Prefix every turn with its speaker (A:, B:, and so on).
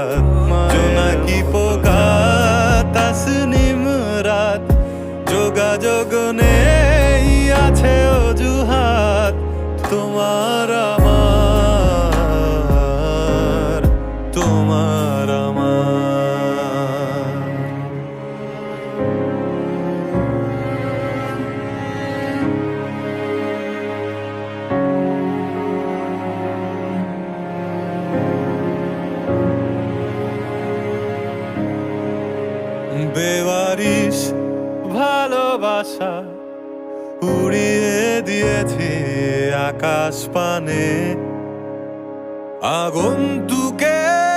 A: রাত, জোনাকি পোকা তাসনিম রাত, যোগাযোগ নেই আছে অজুহাত, তোমার আমার, তোমার আমার। বেওয়ারিশ ভালোবাসা উড়িয়ে দিয়েছি আকাশ পানে, আগন্তুকের